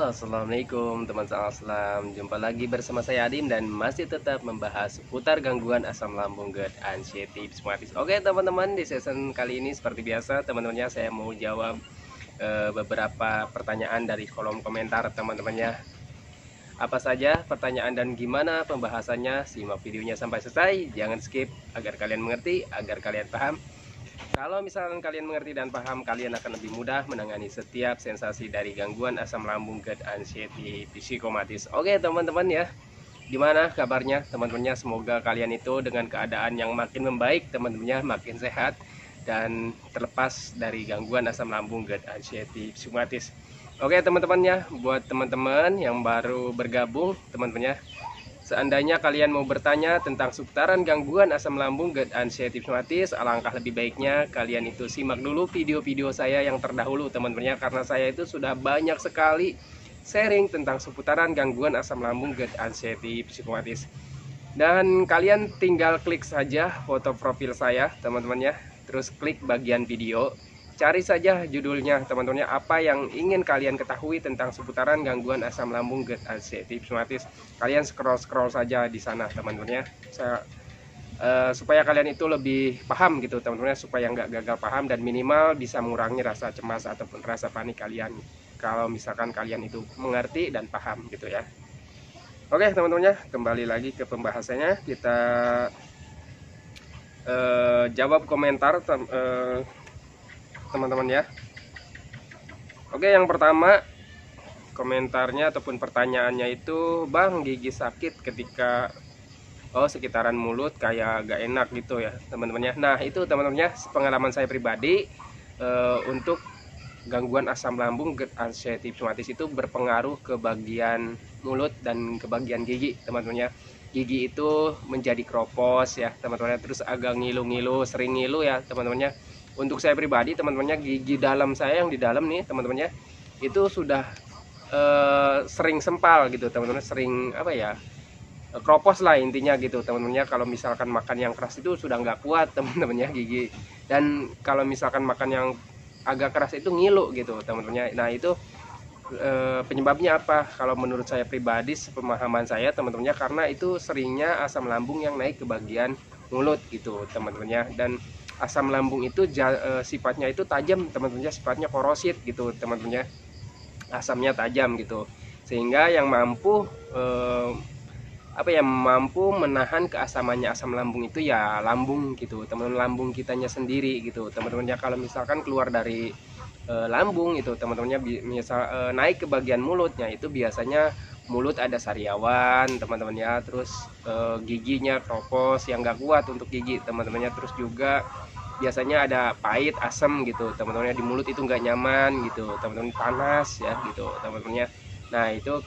Halo, assalamualaikum teman selam. Jumpa lagi bersama saya Adim dan masih tetap membahas seputar gangguan asam lambung, GERD, anxiety, psikomatis. Oke teman-teman, di season kali ini seperti biasa teman-temannya saya mau jawab beberapa pertanyaan dari kolom komentar teman-temannya. Apa saja pertanyaan dan gimana pembahasannya? Simak videonya sampai selesai, jangan skip agar kalian mengerti, agar kalian paham. Kalau misalkan kalian mengerti dan paham, kalian akan lebih mudah menangani setiap sensasi dari gangguan asam lambung, GERD, anxiety, psikomatis. Oke teman-teman ya, gimana kabarnya teman-temannya? Semoga kalian itu dengan keadaan yang makin membaik, teman-temannya makin sehat dan terlepas dari gangguan asam lambung, GERD, anxiety, psikomatis. Oke teman-temannya, buat teman-teman yang baru bergabung, teman-temannya, seandainya kalian mau bertanya tentang seputaran gangguan asam lambung, GERD, anxiety, psikomatis, alangkah lebih baiknya kalian itu simak dulu video-video saya yang terdahulu teman-temannya, karena saya itu sudah banyak sekali sharing tentang seputaran gangguan asam lambung, GERD, anxiety, psikomatis. Dan kalian tinggal klik saja foto profil saya teman-temannya, terus klik bagian video. Cari saja judulnya teman-temannya, apa yang ingin kalian ketahui tentang seputaran gangguan asam lambung, GERD, anxiety, psikomatis. Kalian scroll saja di sana teman-temannya. Supaya kalian itu lebih paham gitu teman-temannya, supaya nggak gagal paham dan minimal bisa mengurangi rasa cemas ataupun rasa panik kalian kalau misalkan kalian itu mengerti dan paham gitu ya. Oke teman-temannya, kembali lagi ke pembahasannya. Kita jawab komentar teman-teman ya. Oke, yang pertama komentarnya ataupun pertanyaannya itu, Bang, gigi sakit ketika sekitaran mulut kayak gak enak gitu ya teman-temannya. Nah itu teman-temannya pengalaman saya pribadi, untuk gangguan asam lambung, GERD, anxiety, psikomatis itu berpengaruh ke bagian mulut dan ke bagian gigi teman-temannya. Gigi itu menjadi kropos ya teman-temannya, terus agak ngilu-ngilu, sering ngilu ya teman-temannya. Untuk saya pribadi teman-temannya, gigi dalam saya yang di dalam nih teman-temannya itu sudah sering sempal gitu teman-teman, sering apa ya, kropos lah intinya gitu teman-temannya. Kalau misalkan makan yang keras itu sudah nggak kuat teman-temannya gigi, dan kalau misalkan makan yang agak keras itu ngilu gitu teman-temannya. Nah itu penyebabnya apa? Kalau menurut saya pribadi, sepemahaman saya teman-temannya, karena itu seringnya asam lambung yang naik ke bagian mulut gitu teman-temannya. Dan asam lambung itu sifatnya itu tajam teman-temannya, sifatnya korosit gitu teman-temannya, asamnya tajam gitu, sehingga yang mampu mampu menahan keasamannya asam lambung itu ya lambung gitu teman-teman, lambung kitanya sendiri gitu teman-temannya. Kalau misalkan keluar dari lambung itu teman-temannya misal naik ke bagian mulutnya, itu biasanya mulut ada sariawan teman-temannya, terus giginya kropos yang gak kuat untuk gigi teman-temannya, terus juga biasanya ada pahit, asam gitu teman-temannya, di mulut itu nggak nyaman gitu teman-teman, panas ya gitu teman-temannya. Nah itu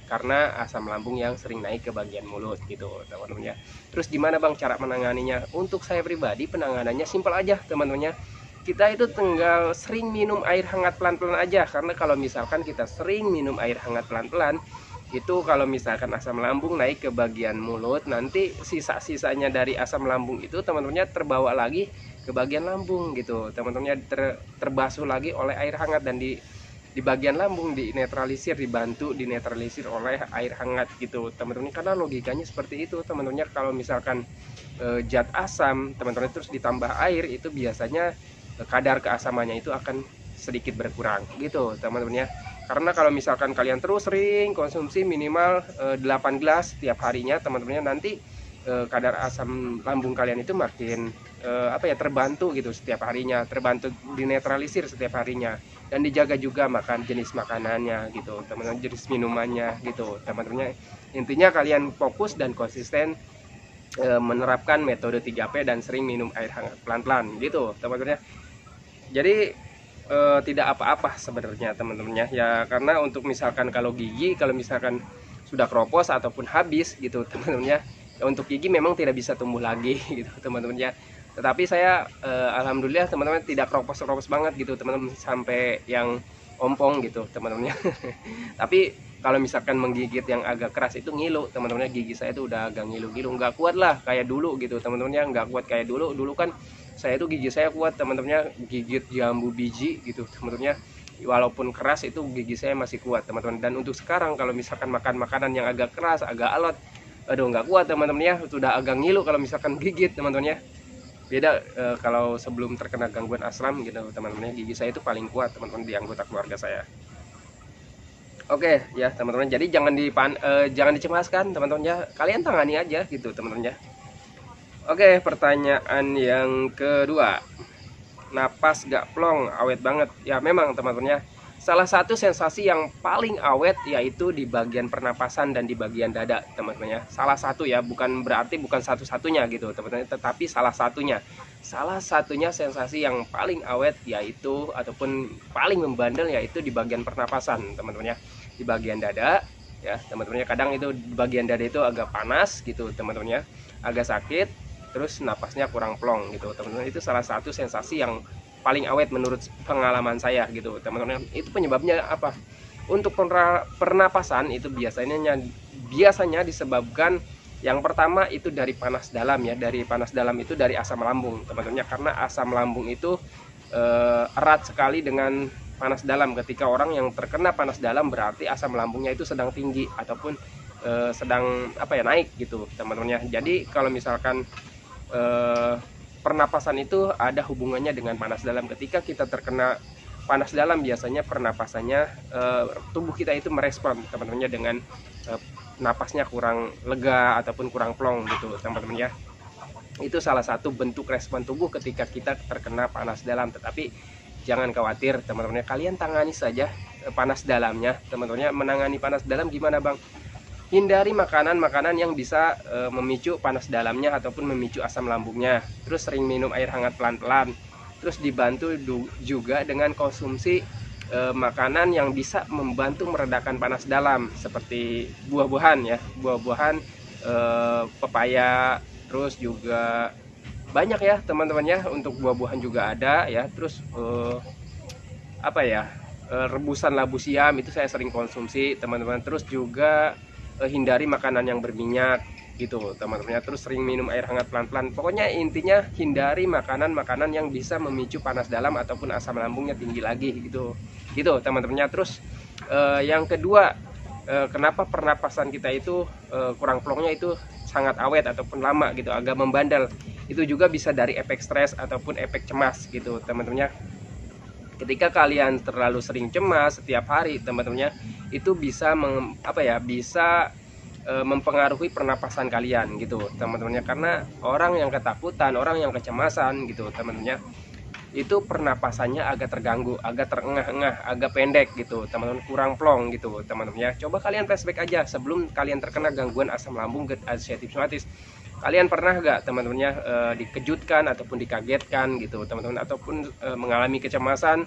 karena asam lambung yang sering naik ke bagian mulut gitu teman-temannya. Terus gimana Bang cara menanganinya? Untuk saya pribadi penanganannya simpel aja teman-temannya. Kita itu tinggal sering minum air hangat pelan-pelan aja, karena kalau misalkan kita sering minum air hangat pelan-pelan itu, kalau misalkan asam lambung naik ke bagian mulut, nanti sisa-sisanya dari asam lambung itu teman-temannya terbawa lagi ke bagian lambung gitu teman-temannya, terbasuh lagi oleh air hangat, dan di bagian lambung dinetralisir, dibantu dinetralisir oleh air hangat gitu teman-teman. Karena logikanya seperti itu teman-temannya. Kalau misalkan zat asam teman-teman terus ditambah air, itu biasanya kadar keasamannya itu akan sedikit berkurang gitu teman-teman ya. Karena kalau misalkan kalian terus sering konsumsi minimal 8 gelas tiap harinya teman-teman, nanti kadar asam lambung kalian itu makin terbantu gitu setiap harinya, terbantu dinetralisir setiap harinya. Dan dijaga juga makan jenis makanannya gitu teman-teman, jenis minumannya gitu teman-teman. Intinya kalian fokus dan konsisten menerapkan metode 3P dan sering minum air hangat pelan-pelan gitu teman-teman. Jadi tidak apa-apa sebenarnya teman-temannya ya, karena untuk misalkan kalau gigi, kalau misalkan sudah kropos ataupun habis gitu teman-temannya, untuk gigi memang tidak bisa tumbuh lagi gitu teman-temannya. Tetapi saya alhamdulillah teman-teman tidak kropos-kropos banget gitu teman-teman, sampai yang ompong gitu teman-temannya. Tapi kalau misalkan menggigit yang agak keras itu ngilu teman-temannya, gigi saya itu udah agak ngilu-ngilu, nggak kuat lah kayak dulu gitu teman-temannya, nggak kuat kayak dulu kan saya itu gigi saya kuat teman-temannya, gigit jambu biji gitu teman-temannya, walaupun keras itu gigi saya masih kuat teman-teman. Dan untuk sekarang kalau misalkan makan makanan yang agak keras, agak alot, aduh nggak kuat teman-teman ya, sudah agak ngilu kalau misalkan gigit teman-teman ya. Beda kalau sebelum terkena gangguan asam gitu teman-teman ya, gigi saya itu paling kuat teman-teman di anggota keluarga saya. Oke ya teman-teman, jadi jangan dicemaskan teman-teman ya, kalian tangani aja gitu teman-teman ya. Oke, pertanyaan yang kedua, napas gak plong, awet banget. Ya memang teman-teman ya, salah satu sensasi yang paling awet yaitu di bagian pernapasan dan di bagian dada teman-teman ya. Salah satu ya, bukan berarti bukan satu-satunya gitu teman-teman, tetapi salah satunya sensasi yang paling awet yaitu ataupun paling membandel yaitu di bagian pernapasan teman-teman ya. Di bagian dada ya teman-teman ya, kadang itu di bagian dada itu agak panas gitu teman-teman ya, agak sakit, terus napasnya kurang plong gitu teman-teman. Itu salah satu sensasi yang paling awet menurut pengalaman saya gitu teman-teman. Itu penyebabnya apa? Untuk pernapasan itu biasanya disebabkan yang pertama itu dari panas dalam ya, dari panas dalam itu dari asam lambung teman-teman, karena asam lambung itu erat sekali dengan panas dalam. Ketika orang yang terkena panas dalam berarti asam lambungnya itu sedang tinggi ataupun sedang naik gitu teman-teman ya. Jadi kalau misalkan pernapasan itu ada hubungannya dengan panas dalam. Ketika kita terkena panas dalam biasanya pernapasannya tubuh kita itu merespon teman-teman dengan napasnya kurang lega ataupun kurang plong gitu teman-teman ya. Itu salah satu bentuk respon tubuh ketika kita terkena panas dalam. Tetapi jangan khawatir teman-teman, kalian tangani saja panas dalamnya teman-teman. Menangani panas dalam gimana bang? Hindari makanan-makanan yang bisa memicu panas dalamnya ataupun memicu asam lambungnya. Terus sering minum air hangat pelan-pelan. Terus dibantu juga dengan konsumsi makanan yang bisa membantu meredakan panas dalam, seperti buah-buahan ya, buah-buahan pepaya, terus juga banyak ya teman-teman ya, untuk buah-buahan juga ada ya. Terus rebusan labu siam itu saya sering konsumsi teman-teman. Terus juga hindari makanan yang berminyak gitu teman-teman. Terus sering minum air hangat pelan-pelan. Pokoknya intinya hindari makanan-makanan yang bisa memicu panas dalam ataupun asam lambungnya tinggi lagi gitu teman-teman. Terus yang kedua, kenapa pernapasan kita itu kurang plongnya itu sangat awet ataupun lama gitu, agak membandel. Itu juga bisa dari efek stres ataupun efek cemas gitu teman-teman. Ketika kalian terlalu sering cemas setiap hari teman-teman, itu bisa mempengaruhi pernapasan kalian gitu teman-teman. Karena orang yang ketakutan, orang yang kecemasan gitu teman-teman, itu pernapasannya agak terganggu, agak terengah-engah, agak pendek gitu teman-teman, kurang plong gitu teman-teman. Coba kalian flashback aja sebelum kalian terkena gangguan asam lambung gerd-azia rheumatis. Kalian pernah gak teman-teman dikejutkan ataupun dikagetkan gitu teman-teman, ataupun mengalami kecemasan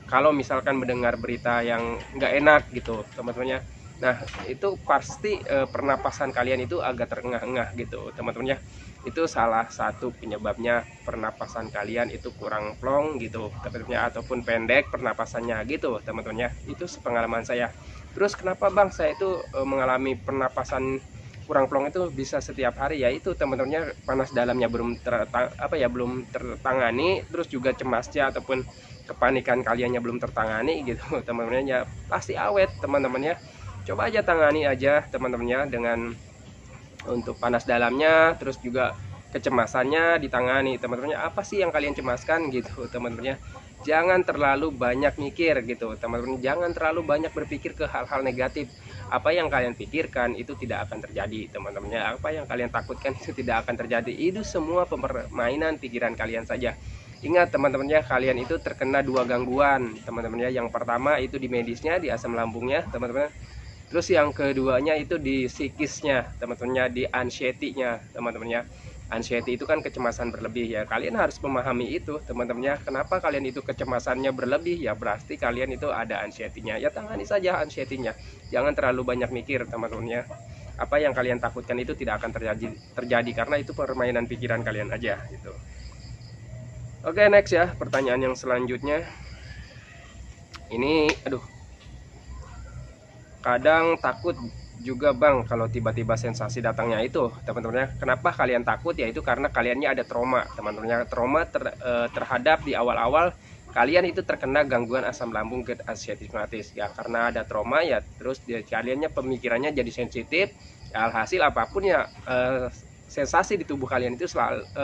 kalau misalkan mendengar berita yang nggak enak gitu teman-teman. Nah itu pasti pernapasan kalian itu agak terengah-engah gitu teman-teman. Itu salah satu penyebabnya pernapasan kalian itu kurang plong gitu teman-teman, ataupun pendek pernapasannya gitu teman-teman. Itu pengalaman saya. Terus kenapa bang saya itu mengalami pernapasan kurang plong itu bisa setiap hari? Ya itu teman-teman, panas dalamnya belum tertangani, terus juga cemasnya ataupun kepanikan kaliannya belum tertangani gitu teman-teman. Ya pasti awet teman-teman. Coba aja tangani aja teman-teman dengan untuk panas dalamnya, terus juga kecemasannya ditangani teman-teman. Apa sih yang kalian cemaskan gitu teman-teman? Jangan terlalu banyak mikir gitu teman-teman, jangan terlalu banyak berpikir ke hal-hal negatif. Apa yang kalian pikirkan itu tidak akan terjadi teman-teman. Apa yang kalian takutkan itu tidak akan terjadi. Itu semua permainan pikiran kalian saja. Ingat teman-teman kalian itu terkena dua gangguan teman-teman. Yang pertama itu di medisnya, di asam lambungnya teman-teman. Terus yang keduanya itu di psikisnya teman-teman, di anxiety-nya teman-teman. Anxiety itu kan kecemasan berlebih ya. Kalian harus memahami itu teman-teman. Kenapa kalian itu kecemasannya berlebih? Ya berarti kalian itu ada anxiety-nya. Ya tangani saja anxiety-nya. Jangan terlalu banyak mikir teman-teman. Apa yang kalian takutkan itu tidak akan terjadi karena itu permainan pikiran kalian aja gitu. Oke, next ya, pertanyaan yang selanjutnya. Ini kadang takut juga bang kalau tiba-tiba sensasi datangnya itu teman-teman. Kenapa kalian takut? Ya itu karena kaliannya ada trauma teman-teman. Trauma terhadap di awal-awal kalian itu terkena gangguan asam lambung GERD asiatismatis ya, karena ada trauma ya, terus kaliannya pemikirannya jadi sensitif ya, alhasil apapun ya sensasi di tubuh kalian itu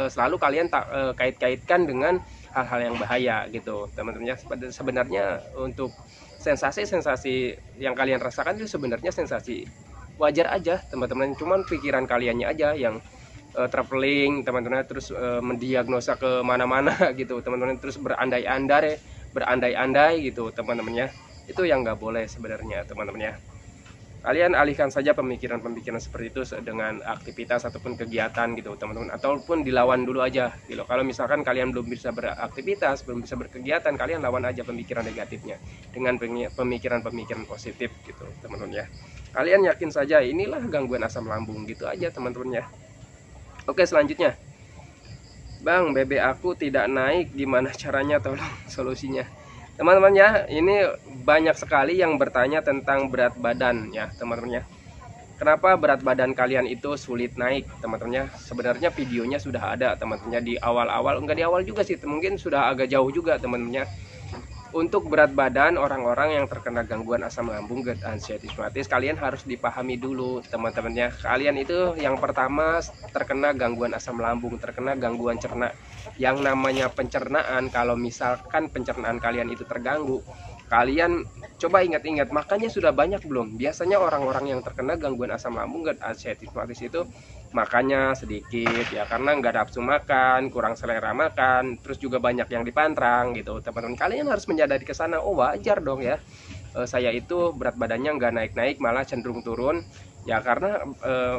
selalu kalian kait-kaitkan dengan hal-hal yang bahaya gitu teman-teman ya. Sebenarnya untuk sensasi-sensasi yang kalian rasakan itu sebenarnya sensasi wajar aja teman-teman, cuman pikiran kaliannya aja yang traveling teman-teman, terus mendiagnosa ke mana-mana gitu teman-teman, terus berandai-andai gitu teman-teman ya. Itu yang nggak boleh sebenarnya teman-teman ya. Kalian alihkan saja pemikiran-pemikiran seperti itu dengan aktivitas ataupun kegiatan gitu teman-teman, ataupun dilawan dulu aja gitu. Kalau misalkan kalian belum bisa beraktivitas, belum bisa berkegiatan, kalian lawan aja pemikiran negatifnya dengan pemikiran-pemikiran positif gitu teman-teman ya. Kalian yakin saja inilah gangguan asam lambung gitu aja teman-teman ya. Oke, selanjutnya, Bang, BB aku tidak naik, gimana caranya, tolong solusinya. Teman-teman ya, ini banyak sekali yang bertanya tentang berat badan ya teman-teman ya. Kenapa berat badan kalian itu sulit naik teman-teman ya? Sebenarnya videonya sudah ada teman-teman ya, di awal-awal, enggak di awal juga sih, mungkin sudah agak jauh juga teman-teman ya. Untuk berat badan orang-orang yang terkena gangguan asam lambung GERD asiatismatis, kalian harus dipahami dulu teman-teman ya. Kalian itu yang pertama terkena gangguan asam lambung, terkena gangguan cerna. Yang namanya pencernaan, kalau misalkan pencernaan kalian itu terganggu, kalian coba ingat-ingat makannya sudah banyak belum? Biasanya orang-orang yang terkena gangguan asam lambung GERD asiatismatis itu makannya sedikit ya, karena nggak nafsu makan, kurang selera makan, terus juga banyak yang dipantrang gitu teman-teman. Kalian harus menyadari ke sana. Oh, wajar dong ya, saya itu berat badannya nggak naik-naik, malah cenderung turun ya, karena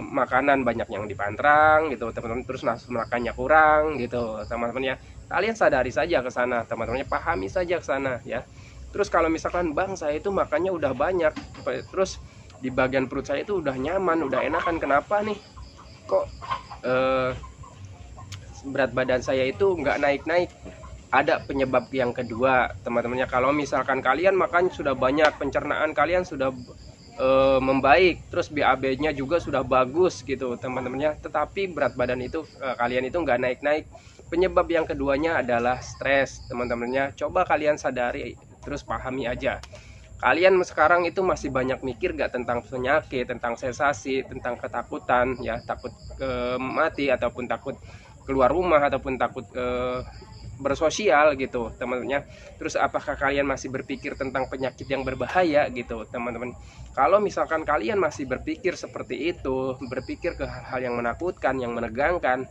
makanan banyak yang dipantrang gitu teman-teman, terus nafsu makannya kurang gitu teman-teman ya. Kalian sadari saja ke sana teman-teman, pahami saja ke sana ya. Terus kalau misalkan, Bang, saya itu makannya udah banyak, terus di bagian perut saya itu udah nyaman, udah enakan, kenapa nih kok berat badan saya itu nggak naik-naik? Ada penyebab yang kedua teman-temannya. Kalau misalkan kalian makan sudah banyak, pencernaan kalian sudah membaik, terus BAB-nya juga sudah bagus gitu teman-temannya, tetapi berat badan itu kalian itu nggak naik-naik. Penyebab yang keduanya adalah stres teman-temannya. Coba kalian sadari, terus pahami aja. Kalian sekarang itu masih banyak mikir gak tentang penyakit, tentang sensasi, tentang ketakutan ya, takut mati, ataupun takut keluar rumah, ataupun takut bersosial gitu teman-teman. Terus apakah kalian masih berpikir tentang penyakit yang berbahaya gitu teman-teman? Kalau misalkan kalian masih berpikir seperti itu, berpikir ke hal-hal yang menakutkan, yang menegangkan,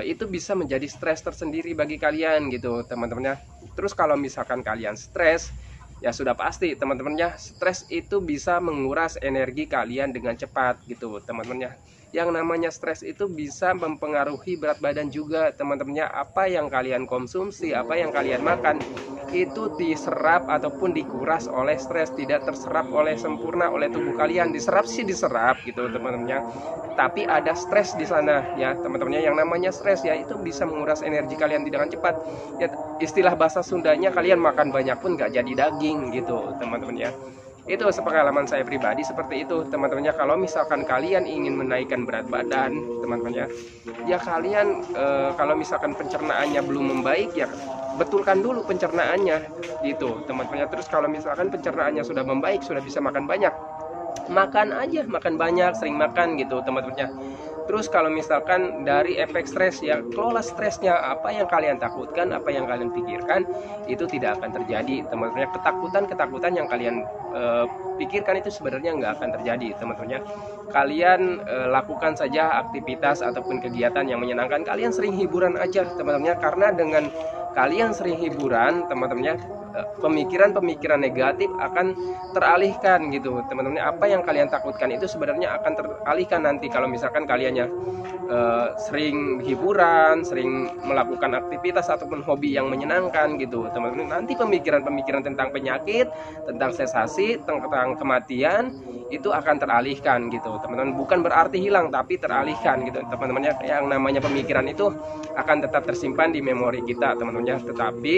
itu bisa menjadi stres tersendiri bagi kalian gitu teman-teman ya. Terus kalau misalkan kalian stres, ya sudah pasti teman-temannya, stres itu bisa menguras energi kalian dengan cepat gitu teman-temannya. Yang namanya stres itu bisa mempengaruhi berat badan juga teman-temannya. Apa yang kalian konsumsi, apa yang kalian makan, itu diserap ataupun dikuras oleh stres, tidak terserap oleh sempurna oleh tubuh kalian. Diserap sih diserap gitu teman-temannya, tapi ada stres di sana ya teman-temannya. Yang namanya stres ya itu bisa menguras energi kalian dengan cepat ya. Istilah bahasa Sundanya, kalian makan banyak pun gak jadi daging gitu teman-teman ya. Itu sepengalaman saya pribadi seperti itu teman-temannya. Kalau misalkan kalian ingin menaikkan berat badan teman-teman ya, kalian kalau misalkan pencernaannya belum membaik ya betulkan dulu pencernaannya gitu teman-teman. Terus kalau misalkan pencernaannya sudah membaik, sudah bisa makan banyak, makan aja, makan banyak, sering makan gitu teman-teman. Terus kalau misalkan dari efek stres ya, kelola stresnya. Apa yang kalian takutkan, apa yang kalian pikirkan, itu tidak akan terjadi teman-teman. Ketakutan yang kalian pikirkan itu sebenarnya nggak akan terjadi teman-teman. Kalian lakukan saja aktivitas ataupun kegiatan yang menyenangkan. Kalian sering hiburan aja teman-teman, karena dengan kalian sering hiburan teman-teman, pemikiran-pemikiran negatif akan teralihkan gitu teman-teman. Apa yang kalian takutkan itu sebenarnya akan teralihkan nanti kalau misalkan kaliannya sering hiburan, sering melakukan aktivitas ataupun hobi yang menyenangkan gitu teman-teman. Nanti pemikiran-pemikiran tentang penyakit, tentang sensasi, tentang kematian itu akan teralihkan gitu teman-teman. Bukan berarti hilang, tapi teralihkan gitu teman-teman. Yang namanya pemikiran itu akan tetap tersimpan di memori kita teman-teman, tetapi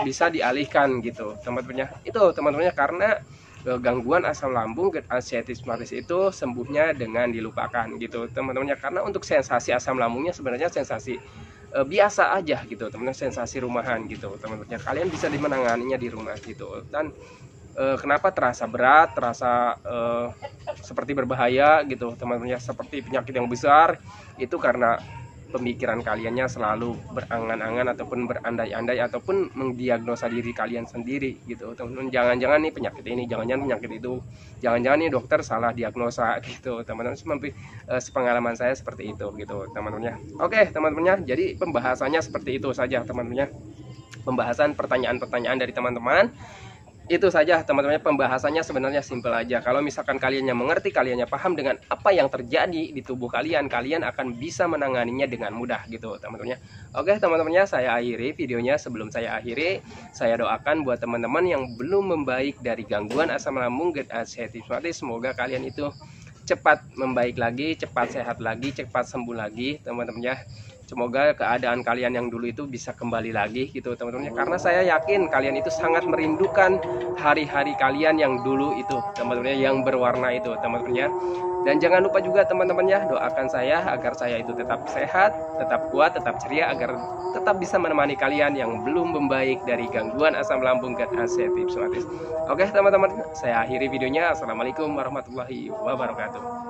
bisa dialihkan gitu teman-teman. Itu teman-teman, karena gangguan asam lambung GERD asiatismatis itu sembuhnya dengan dilupakan gitu teman-teman. Karena untuk sensasi asam lambungnya sebenarnya sensasi biasa aja gitu teman-teman, sensasi rumahan gitu teman-teman. Kalian bisa dimenanganinya di rumah gitu. Dan kenapa terasa berat, terasa seperti berbahaya gitu teman-teman, seperti penyakit yang besar, itu karena pemikiran kaliannya selalu berangan-angan ataupun berandai-andai ataupun mendiagnosa diri kalian sendiri gitu teman-teman. Jangan-jangan nih penyakit ini, jangan-jangan penyakit itu, jangan-jangan nih dokter salah diagnosa gitu teman-teman. Sepengalaman saya seperti itu gitu teman-teman. Oke teman-teman, jadi pembahasannya seperti itu saja teman-teman. Pembahasan pertanyaan-pertanyaan dari teman-teman itu saja teman-teman. Pembahasannya sebenarnya simpel aja. Kalau misalkan kaliannya mengerti, kaliannya paham dengan apa yang terjadi di tubuh kalian, kalian akan bisa menanganinya dengan mudah gitu teman-teman. Oke teman-temannya, saya akhiri videonya. Sebelum saya akhiri, saya doakan buat teman-teman yang belum membaik dari gangguan asam lambung, GERD, ACT, semoga kalian itu cepat membaik lagi, cepat sehat lagi, cepat sembuh lagi teman-teman ya. Semoga keadaan kalian yang dulu itu bisa kembali lagi gitu teman-teman, karena saya yakin kalian itu sangat merindukan hari-hari kalian yang dulu itu teman-teman, yang berwarna itu teman-teman. Dan jangan lupa juga teman-teman ya, doakan saya agar saya itu tetap sehat, tetap kuat, tetap ceria, agar tetap bisa menemani kalian yang belum membaik dari gangguan asam lambung, GERD, ACT, Oke teman-teman, saya akhiri videonya. Assalamualaikum warahmatullahi wabarakatuh.